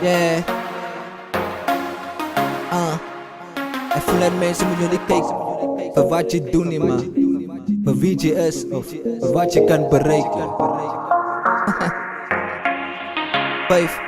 Yeah. Ik voel dat mensen moeten jullie kijken voor wat je doet niet man, voor wie je is of voor wat je kan bereiken. 5.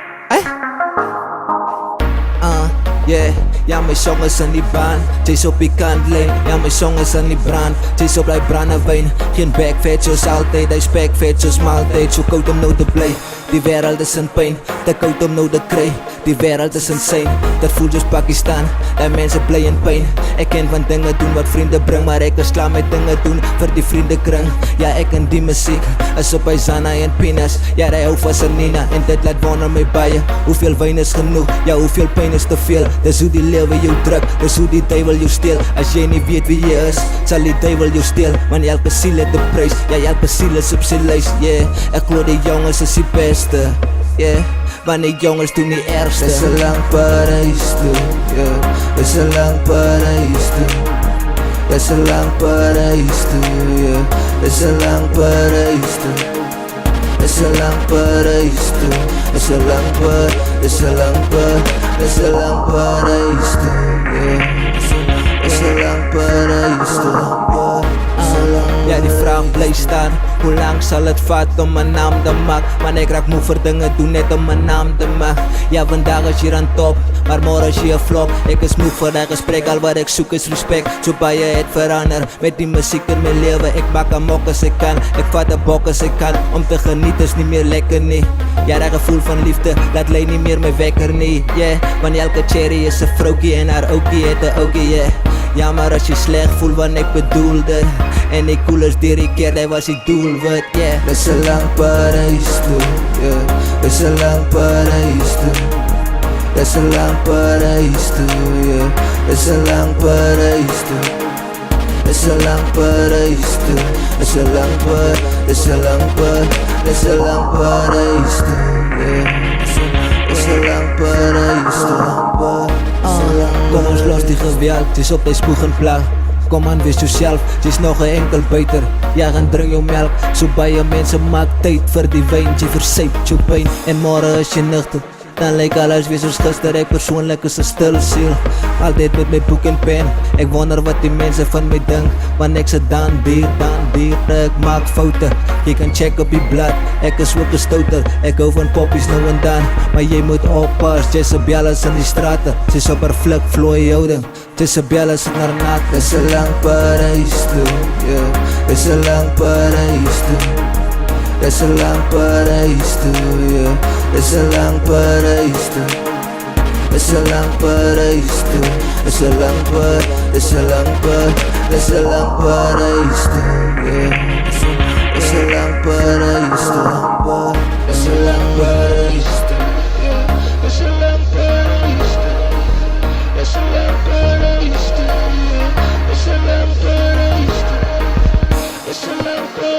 Yeah, ja mijn song is aan die baan, chase op die kantlijn. Ja mijn song is aan die brand, chase op die brandewijn. Geen backfat zoals altijd, hij spekvet zoals maaltijd. Zo koud om nou te blij, die wereld is in pijn. Te koud om nou te kry, die wereld is insane. Dat voelt soos Pakistan, en mensen blij in pijn. Ik ken van dingen doen wat vrienden bring, maar ik is klaar met dingen doen voor die vriendenkring. Ja ik en die muziek, is op Aizana en Pinas. Ja hij hou van zijn Nina, en dit laat wonder my baie. Hoeveel wijn is genoeg, ja hoeveel pijn is te veel. Dis hoe die lewe jou druk, dis hoe die duivel jou steel. As jy nie weet wie jy is, sal die duivel jou steel. Want elke siel het 'n prys, ja elke siel is op sy lys. Yeah, ek glo die jongens is die beste. Yeah, want die jongens doen die ergste. Dis 'n lang paradys toe, yeah. Dis 'n lang paradys toe. Dis 'n lang paradys toe, yeah. Dis 'n lang paradys toe. It's a long paradise too. It's a long part. It's a long part. It's a long paradise too. Yeah. It's a long paradise too. Ja die vraag bly staan, hoe lang sal het vat om mijn naam te maak? Want ik raak moe voor dingen doen net om mijn naam te maak. Ja vandaag is hier aan top, maar morgen is hier flop. Ik is moe voor dat gesprek, al wat ik zoek is respect. Zo baie het verander, met die muziek in mijn leven. Ik bak een mok als ik kan, ik vat de bok als ik kan. Om te genieten is niet meer lekker nee. Ja dat gevoel van liefde, dat lei niet meer mijn wekker nee. Yeah, want elke cherry is een vrouwkie en haar ookie het een ookie yeah. Ja maar als je slecht voelt wat ik bedoelde, en die koelers die keer, dat was die doelwit, yeah. Dis 'n lang paradys toe, yeah. Dis 'n lang paradys toe. Dis 'n lang paradys toe, yeah. Dis 'n lang paradys toe. Dis 'n lang paradys toe. Dis 'n lang paradys, dis 'n lang paradys, dis 'n lang paradys toe, yeah. Dis 'n lang paradys toe. Kom ons los die geweld, het is op die spoeg en plag. Kom aan, wees jouself, het is nog een enkel buiter. Ja, gaan drink jou melk, so baie mense maak tyd vir die wijn. Jy versyp jou pijn, en morgen is jy nuchter. Dan lyk alles weer soos gister, ek persoonlik is 'n stil siel. Altyd met my boek en pen, ek wonder wat die mense van my dink. Want ek sit dan dier, ek maak foute. Jy kan check op die blad, ek is ook 'n stouter. Ek hou van poppies nou en dan, maar jy moet oppas. Jezebel is in die strate, sy's op haar flik vloei houding. Jezebel is in haar naak. Dis 'n lang paradys toe, yeah. Dis 'n lang paradys toe. Dis 'n lang paradys toe, yeah. Dis 'n lang paradys toe. Dis 'n lang paradys toe. Dis 'n lang paradys, dis 'n lang paradys, dis 'n lang paradys toe, yeah. Dis 'n lang paradys toe. Dis 'n lang paradys toe. Dis 'n lang paradys toe. Dis 'n lang paradys toe. Dis 'n lang paradys toe. Dis 'n lang paradys.